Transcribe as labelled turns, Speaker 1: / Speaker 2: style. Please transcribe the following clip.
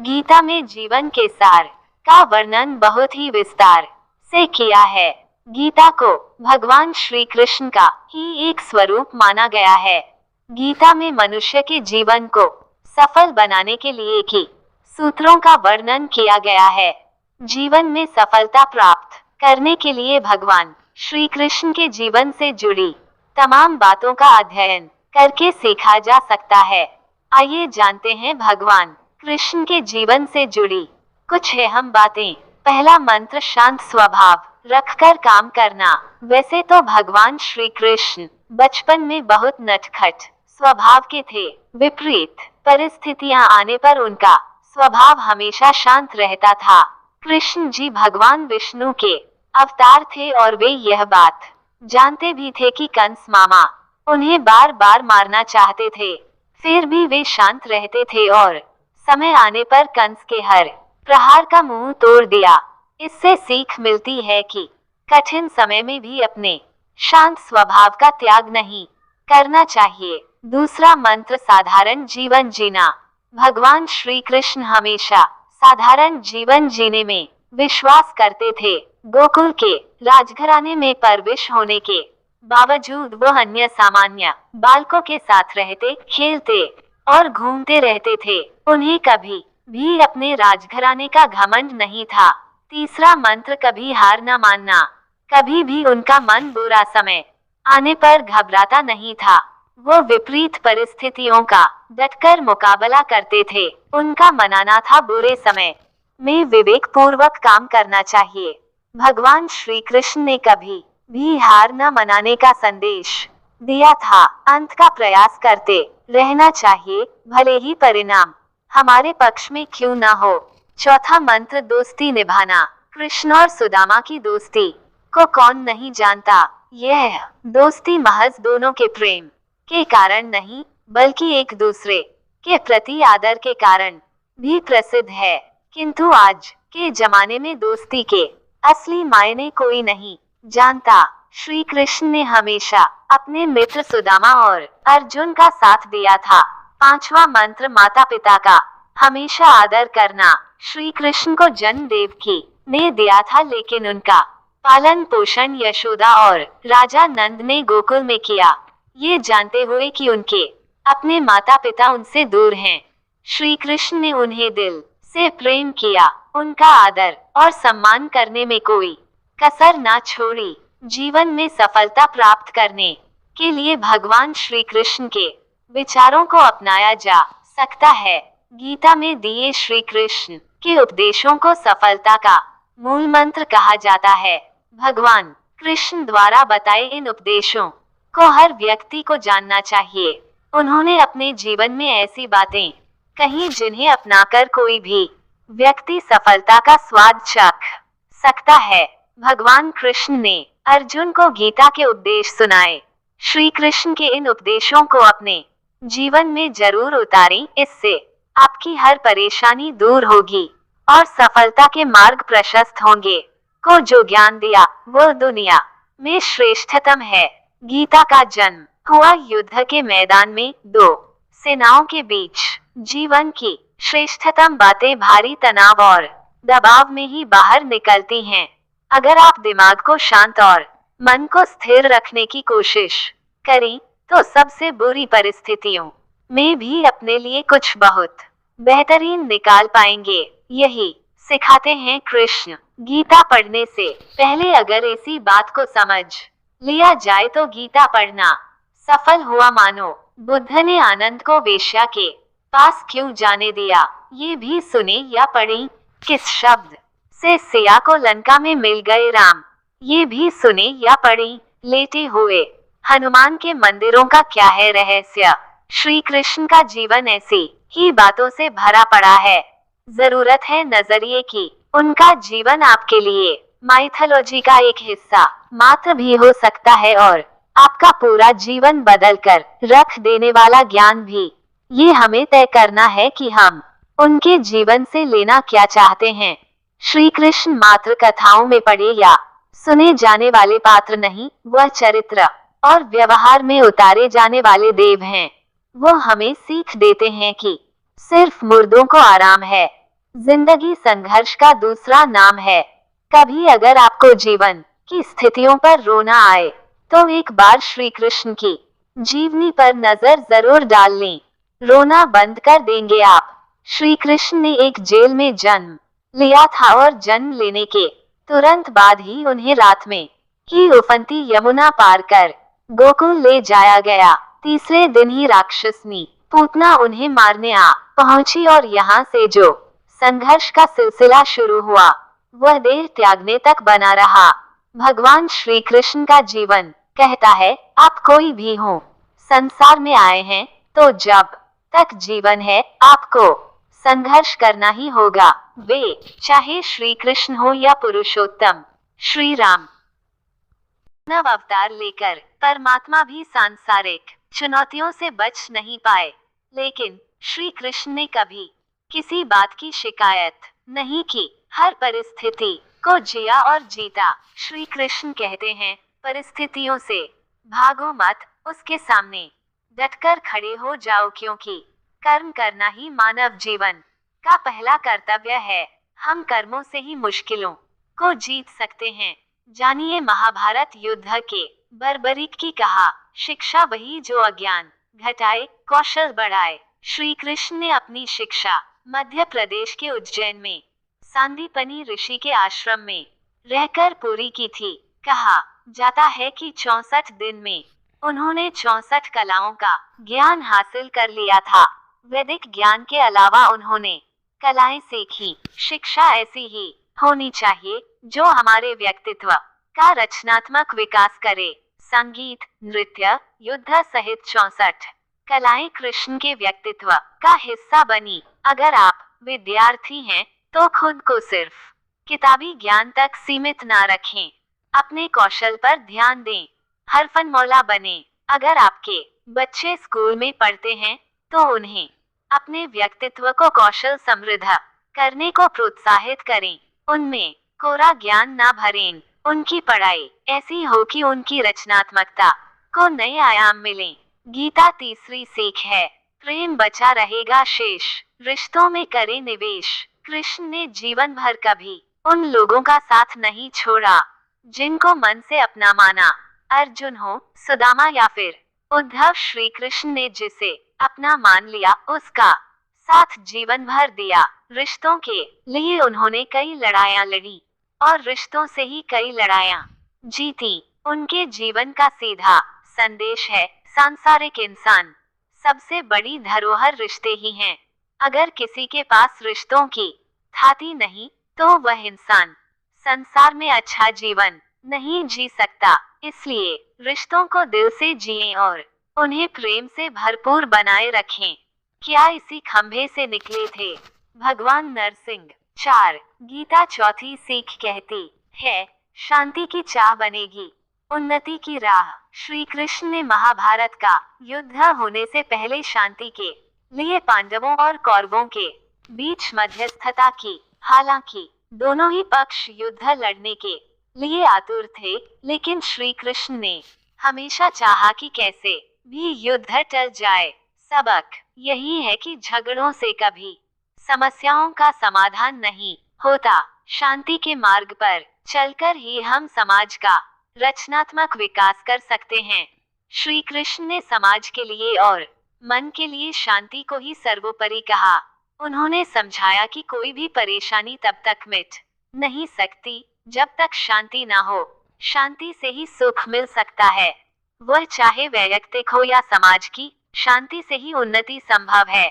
Speaker 1: गीता में जीवन के सार का वर्णन बहुत ही विस्तार से किया है। गीता को भगवान श्री कृष्ण का ही एक स्वरूप माना गया है। गीता में मनुष्य के जीवन को सफल बनाने के लिए की सूत्रों का वर्णन किया गया है। जीवन में सफलता प्राप्त करने के लिए भगवान श्री कृष्ण के जीवन से जुड़ी तमाम बातों का अध्ययन करके सीखा जा सकता है। आइए जानते हैं भगवान कृष्ण के जीवन से जुड़ी कुछ अहम बातें। पहला मंत्र, शांत स्वभाव रखकर काम करना। वैसे तो भगवान श्री कृष्ण बचपन में बहुत नटखट स्वभाव के थे। विपरीत परिस्थितियां आने पर उनका स्वभाव हमेशा शांत रहता था। कृष्ण जी भगवान विष्णु के अवतार थे और वे यह बात जानते भी थे कि कंस मामा उन्हें बार बार मारना चाहते थे। फिर भी वे शांत रहते थे और समय आने पर कंस के हर प्रहार का मुंह तोड़ दिया। इससे सीख मिलती है कि कठिन समय में भी अपने शांत स्वभाव का त्याग नहीं करना चाहिए। दूसरा मंत्र, साधारण जीवन जीना। भगवान श्री कृष्ण हमेशा साधारण जीवन जीने में विश्वास करते थे। गोकुल के राजघराने में परवरिश होने के बावजूद वो अन्य सामान्य बालकों के साथ रहते, खेलते और घूमते रहते थे। उन्हें कभी भी अपने राजघराने का घमंड नहीं था। तीसरा मंत्र, कभी हार न मानना। कभी भी उनका मन बुरा समय आने पर घबराता नहीं था। वो विपरीत परिस्थितियों का डटकर मुकाबला करते थे। उनका मानना था बुरे समय में विवेक पूर्वक काम करना चाहिए। भगवान श्री कृष्ण ने कभी भी हार न मनाने का संदेश दिया था। अंत का प्रयास करते रहना चाहिए, भले ही परिणाम हमारे पक्ष में क्यों न हो। चौथा मंत्र, दोस्ती निभाना। कृष्ण और सुदामा की दोस्ती को कौन नहीं जानता। यह दोस्ती महज दोनों के प्रेम के कारण नहीं, बल्कि एक दूसरे के प्रति आदर के कारण भी प्रसिद्ध है। किंतु आज के जमाने में दोस्ती के असली मायने कोई नहीं जानता। श्री कृष्ण ने हमेशा अपने मित्र सुदामा और अर्जुन का साथ दिया था। पांचवा मंत्र, माता पिता का हमेशा आदर करना। श्री कृष्ण को जन्म देवकी ने दिया था, लेकिन उनका पालन पोषण यशोदा और राजा नंद ने गोकुल में किया। ये जानते हुए कि उनके अपने माता पिता उनसे दूर हैं, श्री कृष्ण ने उन्हें दिल से प्रेम किया। उनका आदर और सम्मान करने में कोई कसर ना छोड़ी। जीवन में सफलता प्राप्त करने के लिए भगवान श्री कृष्ण के विचारों को अपनाया जा सकता है। गीता में दिए श्री कृष्ण के उपदेशों को सफलता का मूल मंत्र कहा जाता है। भगवान कृष्ण द्वारा बताए इन उपदेशों को हर व्यक्ति को जानना चाहिए। उन्होंने अपने जीवन में ऐसी बातें कही जिन्हें अपनाकर कोई भी व्यक्ति सफलता का स्वाद चख सकता है। भगवान कृष्ण ने अर्जुन को गीता के उपदेश सुनाए। श्री कृष्ण के इन उपदेशों को अपने जीवन में जरूर उतारें, इससे आपकी हर परेशानी दूर होगी और सफलता के मार्ग प्रशस्त होंगे। को जो ज्ञान दिया वो दुनिया में श्रेष्ठतम है। गीता का जन्म हुआ युद्ध के मैदान में दो सेनाओं के बीच। जीवन की श्रेष्ठतम बातें भारी तनाव और दबाव में ही बाहर निकलती हैं। अगर आप दिमाग को शांत और मन को स्थिर रखने की कोशिश करें तो सबसे बुरी परिस्थितियों में भी अपने लिए कुछ बहुत बेहतरीन निकाल पाएंगे। यही सिखाते हैं कृष्ण। गीता पढ़ने से पहले अगर इसी बात को समझ लिया जाए तो गीता पढ़ना सफल हुआ मानो। बुद्ध ने आनंद को वेश्या के पास क्यों जाने दिया, ये भी सुने या पढ़ें। किस शब्द से सिया को लंका में मिल गए राम, ये भी सुने या पढ़ें। लेटे हुए हनुमान के मंदिरों का क्या है रहस्य। श्री कृष्ण का जीवन ऐसी ही बातों से भरा पड़ा है। जरूरत है नजरिए की। उनका जीवन आपके लिए माइथोलॉजी का एक हिस्सा मात्र भी हो सकता है और आपका पूरा जीवन बदल कर रख देने वाला ज्ञान भी। ये हमें तय करना है कि हम उनके जीवन से लेना क्या चाहते हैं। श्री कृष्ण मात्र कथाओं में पढ़े या सुने जाने वाले पात्र नहीं, वह चरित्र और व्यवहार में उतारे जाने वाले देव हैं। वो हमें सीख देते हैं कि सिर्फ मुर्दों को आराम है, जिंदगी संघर्ष का दूसरा नाम है। कभी अगर आपको जीवन की स्थितियों पर रोना आए तो एक बार श्री कृष्ण की जीवनी पर नजर जरूर डाल लें। रोना बंद कर देंगे आप। श्री कृष्ण ने एक जेल में जन्म लिया था और जन्म लेने के तुरंत बाद ही उन्हें रात में ही उफनती यमुना पार कर गोकुल ले जाया गया। तीसरे दिन ही राक्षसनी पूतना उन्हें मारने आ पहुंची और यहाँ से जो संघर्ष का सिलसिला शुरू हुआ वह देह त्यागने तक बना रहा। भगवान श्री कृष्ण का जीवन कहता है, आप कोई भी हो, संसार में आए हैं तो जब तक जीवन है आपको संघर्ष करना ही होगा। वे चाहे श्री कृष्ण हो या पुरुषोत्तम श्री राम। नव अवतार लेकर परमात्मा भी सांसारिक चुनौतियों से बच नहीं पाए, लेकिन श्री कृष्ण ने कभी किसी बात की शिकायत नहीं की। हर परिस्थिति को जिया और जीता। श्री कृष्ण कहते हैं, परिस्थितियों से भागो मत, उसके सामने डटकर खड़े हो जाओ, क्योंकि कर्म करना ही मानव जीवन का पहला कर्तव्य है। हम कर्मों से ही मुश्किलों को जीत सकते हैं। जानिए महाभारत युद्ध के बर्बरीक की कहा, शिक्षा वही जो अज्ञान घटाए कौशल बढ़ाए। श्री कृष्ण ने अपनी शिक्षा मध्य प्रदेश के उज्जैन में सांदीपनी ऋषि के आश्रम में रहकर पूरी की थी। कहा जाता है कि 64 दिन में उन्होंने 64 कलाओं का ज्ञान हासिल कर लिया था। वैदिक ज्ञान के अलावा उन्होंने कलाएं सीखी। शिक्षा ऐसी ही होनी चाहिए जो हमारे व्यक्तित्व का रचनात्मक विकास करे। संगीत, नृत्य, युद्ध सहित 64 कलाएं कृष्ण के व्यक्तित्व का हिस्सा बनी। अगर आप विद्यार्थी हैं तो खुद को सिर्फ किताबी ज्ञान तक सीमित ना रखें, अपने कौशल पर ध्यान दें, हरफनमौला बने। अगर आपके बच्चे स्कूल में पढ़ते हैं तो उन्हें अपने व्यक्तित्व को कौशल समृद्ध करने को प्रोत्साहित करें, उनमें कोरा ज्ञान ना भरें। उनकी पढ़ाई ऐसी हो कि उनकी रचनात्मकता को नए आयाम मिलें। गीता तीसरी सीख है, प्रेम बचा रहेगा शेष, रिश्तों में करें निवेश। कृष्ण ने जीवन भर कभी उन लोगों का साथ नहीं छोड़ा जिनको मन से अपना माना। अर्जुन हो, सुदामा या फिर उद्धव, श्री कृष्ण ने जिसे अपना मान लिया उसका साथ जीवन भर दिया। रिश्तों के लिए उन्होंने कई लड़ाइयां लड़ी और रिश्तों से ही कई लड़ाइयां जीती। उनके जीवन का सीधा संदेश है, सांसारिक इंसान सबसे बड़ी धरोहर रिश्ते ही हैं। अगर किसी के पास रिश्तों की थाती नहीं तो वह इंसान संसार में अच्छा जीवन नहीं जी सकता। इसलिए रिश्तों को दिल से जिएं और उन्हें प्रेम से भरपूर बनाए रखें। क्या इसी खंभे से निकले थे भगवान नरसिंह। 4 गीता चौथी सीख कहती है, शांति की चाह बनेगी उन्नति की राह। श्री कृष्ण ने महाभारत का युद्ध होने से पहले शांति के लिए पांडवों और कौरवों के बीच मध्यस्थता की। हालांकि दोनों ही पक्ष युद्ध लड़ने के लिए आतुर थे, लेकिन श्री कृष्ण ने हमेशा चाहा कि कैसे भी युद्ध टल जाए। सबक यही है कि झगड़ों से कभी समस्याओं का समाधान नहीं होता। शांति के मार्ग पर चलकर ही हम समाज का रचनात्मक विकास कर सकते हैं। श्री कृष्ण ने समाज के लिए और मन के लिए शांति को ही सर्वोपरि कहा। उन्होंने समझाया कि कोई भी परेशानी तब तक मिट नहीं सकती जब तक शांति ना हो। शांति से ही सुख मिल सकता है, वह चाहे वैयक्तिक हो या समाज की। शांति से ही उन्नति संभव है।